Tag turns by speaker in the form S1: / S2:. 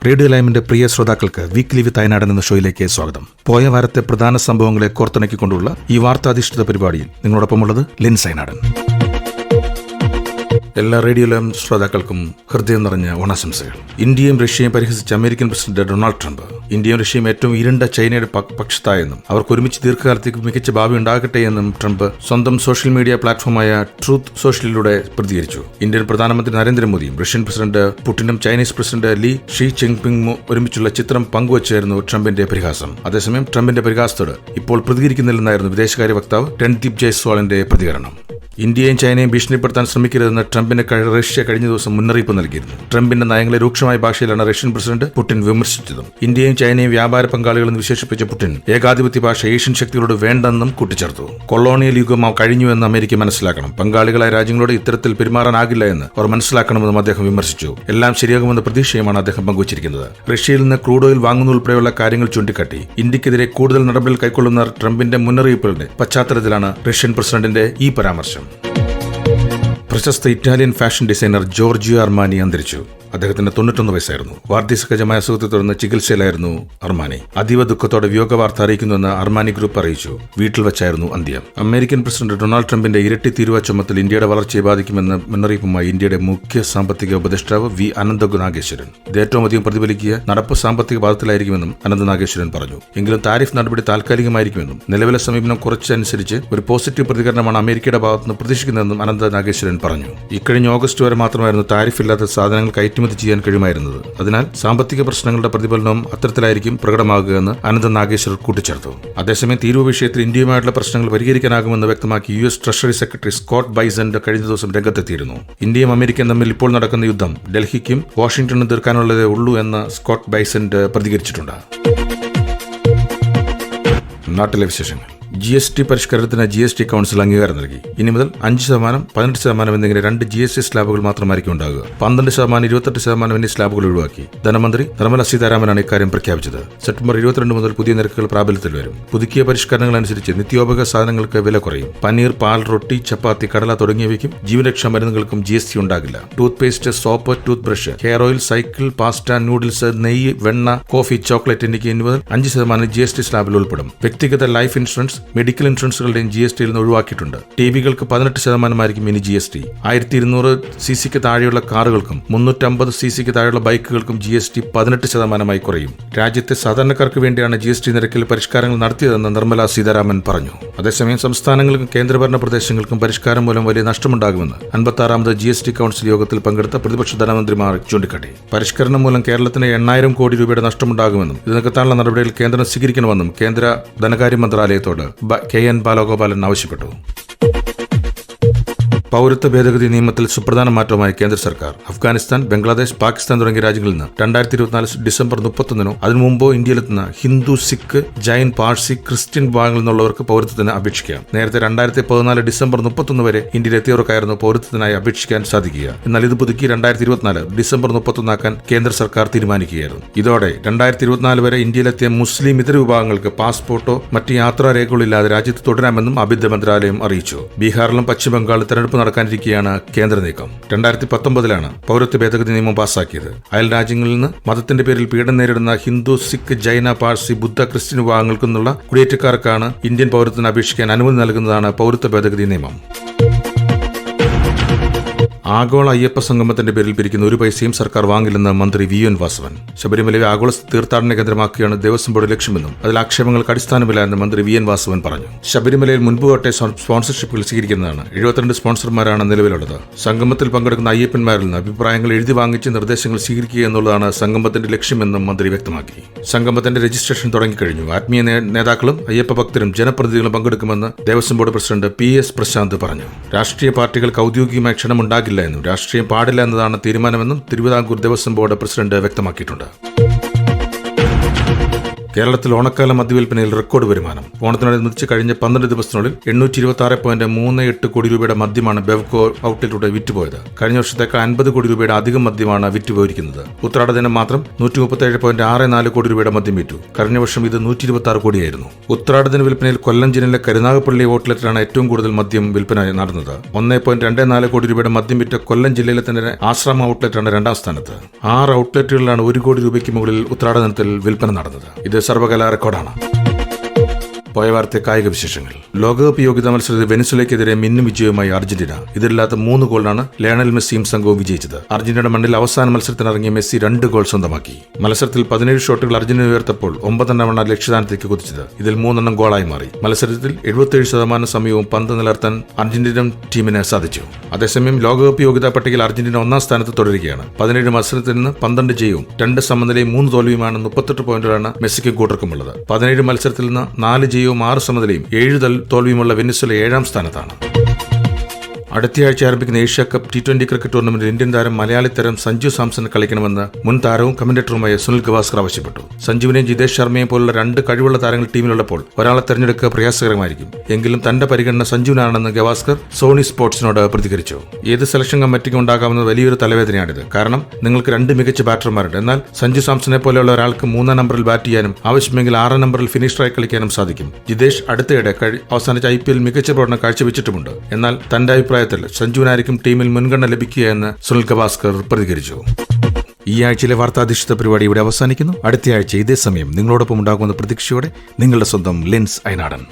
S1: Radio ലൈമിന്റെ പ്രിയ ശ്രോതാക്കൾക്ക് weekly വിത്ത് അയനാടൻ എന്ന ഷോയിലേക്ക് സ്വാഗതം. പോയ വാരത്തെ പ്രധാന സംഭവങ്ങളെ കോർത്തിണക്കിക്കൊണ്ടുള്ള ഈ വാർത്താധിഷ്ഠിത പരിപാടിയിൽ നിങ്ങളോടൊപ്പമുള്ളത് ലിൻസ് അയനാടൻ. എല്ലാ റേഡിയോ ലൈം ശ്രോതാക്കൾക്കും ഹൃദയം നിറഞ്ഞ ഓണാശംസകൾ. ഇന്ത്യയും റഷ്യയും പരിഹസിച്ച അമേരിക്കൻ പ്രസിഡന്റ് ഡൊണാൾഡ് ട്രംപ് ഇന്ത്യയും റഷ്യയും ഏറ്റവും ഇരുണ്ട ചൈനയുടെ പക്ഷത്തായെന്നും അവർക്ക് ഒരുമിച്ച് ദീർഘകാലത്തേക്ക് മികച്ച ഭാവി ഉണ്ടാകട്ടെ എന്നും ട്രംപ് സ്വന്തം സോഷ്യൽ മീഡിയ പ്ലാറ്റ്ഫോമായ ട്രൂത്ത് സോഷ്യലിലൂടെ പ്രതികരിച്ചു. ഇന്ത്യൻ പ്രധാനമന്ത്രി നരേന്ദ്രമോദിയും റഷ്യൻ പ്രസിഡന്റ് പുടിനും ചൈനീസ് പ്രസിഡന്റ് ലീ ഷി ജിൻപിങ്ങും ഒരുമിച്ചുള്ള ചിത്രം പങ്കുവച്ചായിരുന്നു ട്രംപിന്റെ പരിഹാസം. അതേസമയം ട്രംപിന്റെ പരിഹാസത്തോട് ഇപ്പോൾ പ്രതികരിക്കുന്നില്ലെന്നായിരുന്നു വിദേശകാര്യ വക്താവ് രൺദീപ് ജയ്സ്വാളിന്റെ പ്രതികരണം. ഇന്ത്യയും ചൈനയും ഭീഷണിപ്പെടുത്താൻ ശ്രമിക്കരുതെന്ന് ട്രംപിന് റഷ്യ കഴിഞ്ഞ ദിവസം മുന്നറിയിപ്പ് നൽകിയിരുന്നു. ട്രംപിന്റെ നയങ്ങളെ രൂക്ഷമായ ഭാഷയിലാണ് റഷ്യൻ പ്രസിഡന്റ് പുടിൻ വിമർശിച്ചതും. ഇന്ത്യയും ചൈനയും വ്യാപാര പങ്കാളികളെന്ന് വിശേഷിപ്പിച്ച പുടിൻ ഏകാധിപത്യ ഭാഷ ഏഷ്യൻ ശക്തികളോട് വേണ്ടെന്നും കൂട്ടിച്ചേർത്തു. കൊളോണിയൽ യുഗം കഴിഞ്ഞുവെന്ന് അമേരിക്ക മനസ്സിലാക്കണം. പങ്കാളികളായ രാജ്യങ്ങളോട് ഇത്തരത്തിൽ പെരുമാറാനാകില്ല എന്ന് അവർ മനസ്സിലാക്കണമെന്നും അദ്ദേഹം വിമർശിച്ചു. എല്ലാം ശരിയാകുമെന്ന പ്രതീക്ഷയുമാണ് അദ്ദേഹം പങ്കുവച്ചിരിക്കുന്നത്. റഷ്യയിൽ നിന്ന് ക്രൂഡ് ഓയിൽ വാങ്ങുന്നതുൾപ്പെടെയുള്ള കാര്യങ്ങൾ ചൂണ്ടിക്കാട്ടി ഇന്ത്യക്കെതിരെ കൂടുതൽ നടപടികൾ കൈക്കൊള്ളുന്ന ട്രംപിന്റെ മുന്നറിയിപ്പുകളുടെ പശ്ചാത്തലത്തിലാണ് റഷ്യൻ പ്രസിഡന്റിന്റെ ഈ പരാമർശം. പ്രശസ്ത Italian fashion designer Giorgio Armani അന്തരിച്ചു. അദ്ദേഹത്തിന് 91 വയസ്സായിരുന്നു. വാർദ്ധക്യസഹജമായ അസുഖത്തെ തുടർന്ന് ചികിത്സയിലായിരുന്നു അർമാനി. അതീവ ദുഃഖത്തോടെ വിയോഗ വാർത്ത അറിയിക്കുന്നുവെന്ന് അർമാനി ഗ്രൂപ്പ് അറിയിച്ചു. വീട്ടിൽ വെച്ചായിരുന്നു അന്ത്യം. അമേരിക്കൻ പ്രസിഡന്റ് ഡൊണാൾഡ് ട്രംപിന്റെ ഇരട്ടി തീരുവ ചുമത്തൽ ഇന്ത്യയുടെ വളർച്ചയെ ബാധിക്കുമെന്ന് മുന്നറിയിപ്പുമായി ഇന്ത്യയുടെ മുഖ്യ സാമ്പത്തിക ഉപദേഷ്ടാവ് വി അനന്ത നാഗേശ്വരൻ. ഇത് ഏറ്റവും അധികം പ്രതിഫലിക്കുക നടപ്പ് സാമ്പത്തിക ബാധത്തിലായിരിക്കുമെന്നും അനന്ത നാഗേശ്വരൻ പറഞ്ഞു. എങ്കിലും താരിഫ് നടപടി താൽക്കാലികമായിരിക്കുമെന്നും നിലവിലെ സമീപനം കുറച്ചനുസരിച്ച് ഒരു പോസിറ്റീവ് പ്രതികരണമാണ് അമേരിക്കയുടെ ഭാഗത്തുനിന്ന് പ്രതീക്ഷിക്കുന്നതെന്നും അനന്ത നാഗേശ്വരൻ പറഞ്ഞു. ഇക്കഴിഞ്ഞ ഓഗസ്റ്റ് വരെ മാത്രമായിരുന്നു താരിഫ് ഇല്ലാത്ത സാധനങ്ങൾ കയറ്റുമതി ചെയ്യാൻ കഴിയുമായിരുന്നത്. അതിനാൽ സാമ്പത്തിക പ്രശ്നങ്ങളുടെ പ്രതിഫലനം അത്തരത്തിലായിരിക്കും പ്രകടമാകുകയെന്ന് അനന്ത നാഗേശ്വർ കൂട്ടിച്ചേർത്തു. അതേസമയം തീരുവ വിഷയത്തിൽ ഇന്ത്യയുമായിട്ടുള്ള പ്രശ്നങ്ങൾ പരിഹരിക്കാനാകുമെന്ന് വ്യക്തമാക്കി US ട്രഷറി സെക്രട്ടറി സ്കോട്ട് ബൈസന്റ് കഴിഞ്ഞ ദിവസം രംഗത്തെത്തിയിരുന്നു. ഇന്ത്യയും അമേരിക്കയും തമ്മിൽ ഇപ്പോൾ നടക്കുന്ന യുദ്ധം ഡൽഹിക്കും വാഷിംഗ്ടണും തീർക്കാനുള്ളതേ ഉള്ളൂ എന്ന് സ്കോട്ട് ബൈസന്റ് പ്രതികരിച്ചിട്ടുണ്ട്. നാട്ടിലെ വിശേഷങ്ങൾ. GST പരിഷ്കരണത്തിന് GST കൌൺസിൽ അംഗീകാരം നൽകി. ഇനി മുതൽ 5%, 18% എന്നിങ്ങനെ 2 GST സ്ലാബുകൾ മാത്രമായിരിക്കും ഉണ്ടാകുക. 12%, 28% എന്നീ സ്ലാബുകൾ ഒഴിവാക്കി. ധനമന്ത്രി നിർമ്മല സീതാരാമനാണ് ഇക്കാര്യം പ്രഖ്യാപിച്ചത്. സെപ്റ്റംബർ 22 മുതൽ പുതിയ നിരക്കുകൾ പ്രാബല്യത്തിൽ വരും. പുതുക്കിയ പരിഷ്കരണങ്ങൾ അനുസരിച്ച് നിത്യോപയോഗ സാധനങ്ങൾക്ക് വില കുറയും. പനീർ, പാൽ, റൊട്ടി, ചപ്പാത്തി, കടല തുടങ്ങിയവയ്ക്കും ജീവരക്ഷാ മരുന്നുകൾക്കും GST ഉണ്ടാകില്ല. Tooth paste, soap, tooth brush, hair oil, cycle, pasta, noodles, നെയ്യ്, വെണ്ണ, കോഫി, ചോക്ലേറ്റ് എന്നിവയ്ക്ക് ഇനി മുതൽ 5% GST സ്ലാബിൽ ഉൾപ്പെടും. വ്യക്തിഗത ലൈഫ് ഇൻഷുറൻസ്, മെഡിക്കൽ ഇൻഷുറൻസുകളുടെയും GSTയിൽ നിന്ന് ഒഴിവാക്കിയിട്ടുണ്ട്. TVകൾക്ക് 18% ഇനി GST. 1200 cc താഴെയുള്ള കാറുകൾക്കും 350 cc താഴെയുള്ള ബൈക്കുകൾക്കും GST 18% കുറയും. രാജ്യത്തെ സാധാരണക്കാർക്ക് വേണ്ടിയാണ് GST നിരക്കിൽ പരിഷ്കാരങ്ങൾ നടത്തിയതെന്ന് നിർമ്മല സീതാരാമൻ പറഞ്ഞു. അതേസമയം സംസ്ഥാനങ്ങൾക്കും കേന്ദ്രഭരണ പ്രദേശങ്ങൾക്കും പരിഷ്കാരം മൂലം വലിയ നഷ്ടമുണ്ടാകുമെന്ന് 56ാമത് GST കൌൺസിൽ യോഗത്തിൽ പങ്കെടുത്ത പ്രതിപക്ഷ ധനമന്ത്രിമാർ ചൂണ്ടിക്കാട്ടി. പരിഷ്കരണം മൂലം കേരളത്തിന് 8,000 കോടി രൂപയുടെ നഷ്ടമുണ്ടാകുമെന്നും ഇത് നികത്താനുള്ള നടപടികൾ കേന്ദ്രം സ്വീകരിക്കണമെന്നും കേന്ദ്ര ധനകാര്യ മന്ത്രാലയത്തോട് KN ബാലഗോപാലൻ ആവശ്യപ്പെട്ടു. പൗരത്വ ഭേദഗതി നിയമത്തിൽ സുപ്രധാന മാറ്റവുമായി കേന്ദ്ര സർക്കാർ. അഫ്ഗാനിസ്ഥാൻ, ബംഗ്ലാദേശ്, പാകിസ്ഥാൻ തുടങ്ങിയ രാജ്യങ്ങളിൽ നിന്ന് 2024 ഡിസംബർ 31 അതിനു മുമ്പോ ഇന്ത്യയിലെത്തുന്ന ഹിന്ദു, സിഖ്, ജൈൻ, പാഴ്സി, ക്രിസ്ത്യൻ വിഭാഗങ്ങളിൽ നിന്നുള്ളവർക്ക് പൗരത്വത്തിന് അപേക്ഷിക്കാം. നേരത്തെ 2014 ഡിസംബർ 31 വരെ ഇന്ത്യയിലെത്തിയവർക്കായിരുന്നു പൗരത്വത്തിനായി അപേക്ഷിക്കാൻ സാധിക്കുക. എന്നാൽ ഇത് പുതുക്കി 2024 ഡിസംബർ 31 കേന്ദ്ര സർക്കാർ തീരുമാനിക്കുകയായിരുന്നു. ഇതോടെ 2024 വരെ ഇന്ത്യയിലെത്തിയ മുസ്ലിം ഇതര വിഭാഗങ്ങൾക്ക് പാസ്പോർട്ടോ മറ്റ് യാത്രാരേഖകളോ ഇല്ലാതെ രാജ്യത്ത് തുടരാമെന്നും ആഭ്യന്തര മന്ത്രാലയം അറിയിച്ചു. ബീഹാറിലും പശ്ചിമ ബംഗാളിലും തെരഞ്ഞെടുപ്പ് നടക്കാനിരിക്കെയാണ് കേന്ദ്ര നീക്കം. 2019 പൗരത്വ ഭേദഗതി നിയമം പാസാക്കിയത്. അയൽ രാജ്യങ്ങളിൽ നിന്ന് മതത്തിന്റെ പേരിൽ പീഡനം നേരിടുന്ന ഹിന്ദു, സിഖ്, ജൈന, പാഴ്സി, ബുദ്ധ, ക്രിസ്ത്യൻ വിഭാഗങ്ങൾക്കു നിന്നുള്ള കുടിയേറ്റക്കാർക്കാണ് ഇന്ത്യൻ പൗരത്വത്തിന് അപേക്ഷിക്കാൻ അനുമതി നൽകുന്നതാണ് പൗരത്വ ഭേദഗതി നിയമം. ആഗോള അയ്യപ്പ സംഗമത്തിന്റെ പേരിൽ പിരിക്കുന്ന ഒരു പൈസയും സർക്കാർ വാങ്ങില്ലെന്ന് മന്ത്രി VN വാസവൻ. ശബരിമലയെ ആഗോള തീർത്ഥാടന കേന്ദ്രമാക്കുകയാണ് ദേവസ്വം ബോർഡ് ലക്ഷ്യമെന്നും അതിൽ ആക്ഷേപങ്ങൾക്ക് അടിസ്ഥാനമില്ല എന്ന് മന്ത്രി VN വാസവൻ പറഞ്ഞു. ശബരിമലയിൽ മുൻപുതൊട്ടേ സ്പോൺസർഷിപ്പുകൾ സ്വീകരിക്കുന്നതാണ്. 72 സ്പോൺസർമാരാണ് നിലവിലുള്ളത്. സംഗമത്തിൽ പങ്കെടുക്കുന്ന അയ്യപ്പന്മാരിൽ നിന്ന് അഭിപ്രായങ്ങൾ എഴുതി വാങ്ങിച്ച് നിർദ്ദേശങ്ങൾ സ്വീകരിക്കുക എന്നുള്ളതാണ് സംഗമത്തിന്റെ ലക്ഷ്യമെന്നും മന്ത്രി വ്യക്തമാക്കി. സംഗമത്തിന്റെ രജിസ്ട്രേഷൻ തുടങ്ങിക്കഴിഞ്ഞു. ആത്മീയ നേതാക്കളും അയ്യപ്പ ഭക്തരും ജനപ്രതിനിധികളും പങ്കെടുക്കുമെന്ന് Devaswom board president PS Prasanth പറഞ്ഞു. രാഷ്ട്രീയ പാർട്ടികൾക്ക് ഔദ്യോഗികമായ ക്ഷണമുണ്ടാകില്ല എന്നും രാഷ്ട്രീയം പാടില്ല എന്നതാണ് തീരുമാനമെന്നും തിരുവിതാംകൂർ ദേവസ്വം ബോർഡ് പ്രസിഡന്റ് വ്യക്തമാക്കിയിട്ടുണ്ട്. കേരളത്തിൽ ഓണക്കാല മദ്യവിൽപ്പനയിൽ റെക്കോർഡ് വരുമാനം. ഓണത്തിനോടനുബന്ധിച്ച് കഴിഞ്ഞ 12 ദിവസത്തിനുള്ളിൽ 826.38 കോടി രൂപയുടെ മദ്യമാണ് ബെവ്കോ ഔട്ട്ലെറ്റിലൂടെ വിറ്റുപോയത്. കഴിഞ്ഞ വർഷത്തേക്കാൾ 50 കോടി രൂപയുടെ അധികം മദ്യമാണ് വിറ്റുപോയിരിക്കുന്നത്. ഉത്രാട ദിനം മാത്രം 137.64 കോടി രൂപയുടെ മദ്യം വിറ്റു. കഴിഞ്ഞ വർഷം ഇത് 126 കോടിയായിരുന്നു. ഉത്രാട ദിന വിൽപ്പനയിൽ കൊല്ലം ജില്ലയിലെ കരുനാഗപ്പള്ളി ഔട്ട്ലെറ്റിലാണ് ഏറ്റവും കൂടുതൽ മദ്യം വിൽപ്പന നടന്നത്. 1.24 കോടി രൂപയുടെ മദ്യം വിറ്റ കൊല്ലം ജില്ലയിലെ തന്നെ ആശ്രമ ഔട്ട്ലെറ്റാണ് രണ്ടാം സ്ഥാനത്ത്. 6 ഔട്ട്ലെറ്റുകളിലാണ് 1 കോടി രൂപയ്ക്ക് മുകളിൽ ഉത്രാട ദിനത്തിൽ വിൽപ്പന നടന്നത്. ഇത് സർവകലാ റെക്കോർഡാണ്. പോയ വാർത്ത കായിക വിശേഷങ്ങൾ. ലോകകപ്പ് യോഗ്യതാ മത്സരത്തിൽ വെനിസുലയ്ക്കെതിരെ മിന്നും വിജയവുമായി അർജന്റീന. ഇതില്ലാത്ത 3 ഗോളിനാണ് ലയണൽ മെസ്സിയും സംഘവും വിജയിച്ചത്. അർജന്റീനയുടെ മണ്ണിൽ അവസാന മത്സരത്തിനിറങ്ങിയ മെസ്സി 2 ഗോൾ സ്വന്തമാക്കി. മത്സരത്തിൽ 17 ഷോട്ടുകൾ അർജന്റീന ഉയർത്തപ്പോൾ 9 ലക്ഷ്യസ്ഥാനത്തേക്ക് കുതിച്ചത്. ഇതിൽ 3 ഗോളായി മാറി. മത്സരത്തിൽ 77% സമയവും പന്ത് നിലർത്താൻ അർജന്റീന ടീമിന് സാധിച്ചു. അതേസമയം ലോകകപ്പ് യോഗ്യതാ പട്ടികയിൽ അർജന്റീന 1ാം സ്ഥാനത്ത് തുടരുകയാണ്. 17 മത്സരത്തിൽ നിന്ന് 12 ജയവും 2 സമനിലയും 3 തോൽവിയുമാണ് 38 പോയിന്റുകളാണ് മെസ്സിക്ക് കൂട്ടർക്കുമുള്ളത്. 17 മത്സരത്തിൽ നിന്ന് 4 ജയവും 6 സമനിലയും 7 തോൽവിയുമുള്ള വെനിസുല 7ാം സ്ഥാനത്താണ്. അടുത്തയാഴ്ച ആരംഭിക്കുന്ന ഏഷ്യ കപ്പ് T20 ക്രിക്കറ്റ് ടൂർണമെന്റിൽ ഇന്ത്യൻ താരം മലയാളി താരം സഞ്ജു സാംസൺ കളിക്കണമെന്ന് മുൻ താരവും കമന്റേറ്ററുമായ സുനിൽ ഗവാസ്കർ ആവശ്യപ്പെട്ടു. സഞ്ജുവിനെയും ജിതേഷ് ശർമ്മയെയും പോലുള്ള 2 കഴിവുള്ള താരങ്ങൾ ടീമിലുള്ളപ്പോൾ ഒരാളെ തെരഞ്ഞെടുക്കുക പ്രയാസകരമായിരിക്കും. എങ്കിലും തന്റെ പരിഗണന സഞ്ജുവിനാണെന്ന് ഗവാസ്കർ സോണി സ്പോർട്സിനോട് പ്രതികരിച്ചു. ഏത് സെലക്ഷൻ കമ്മിറ്റിക്കും ഉണ്ടാകാവുന്ന വലിയൊരു തലവേദനയാണിത്. കാരണം നിങ്ങൾക്ക് 2 മികച്ച ബാറ്റർമാരുണ്ട്. എന്നാൽ സഞ്ജു സാംസനെ പോലെയുള്ള ഒരാൾക്ക് 3ാം നമ്പറിൽ ബാറ്റ് ചെയ്യാനും ആവശ്യമെങ്കിൽ 6ാം നമ്പറിൽ ഫിനിഷറായി കളിക്കാനും സാധിക്കും. ജിതേഷ് അടുത്തിടെ അവസാനിച്ച IPL മികച്ച പ്രകടനം കാഴ്ചവെച്ചിട്ടുമുണ്ട്. എന്നാൽ തന്റെ അഭിപ്രായത്തിൽ സഞ്ജുവിനായിരിക്കും ടീമിൽ മുൻഗണന ലഭിക്കുക എന്ന് സുനിൽ ഗവാസ്കർ പ്രതികരിച്ചു. ഈ ആഴ്ചയിലെ വാർത്താധിഷ്ഠിത പരിപാടി ഇവിടെ അവസാനിക്കുന്നു. അടുത്തയാഴ്ച ഇതേ സമയം നിങ്ങളോടൊപ്പം ഉണ്ടാകുന്ന പ്രതീക്ഷയോടെ നിങ്ങളുടെ സ്വന്തം ലെൻസ് അയനാടൻ.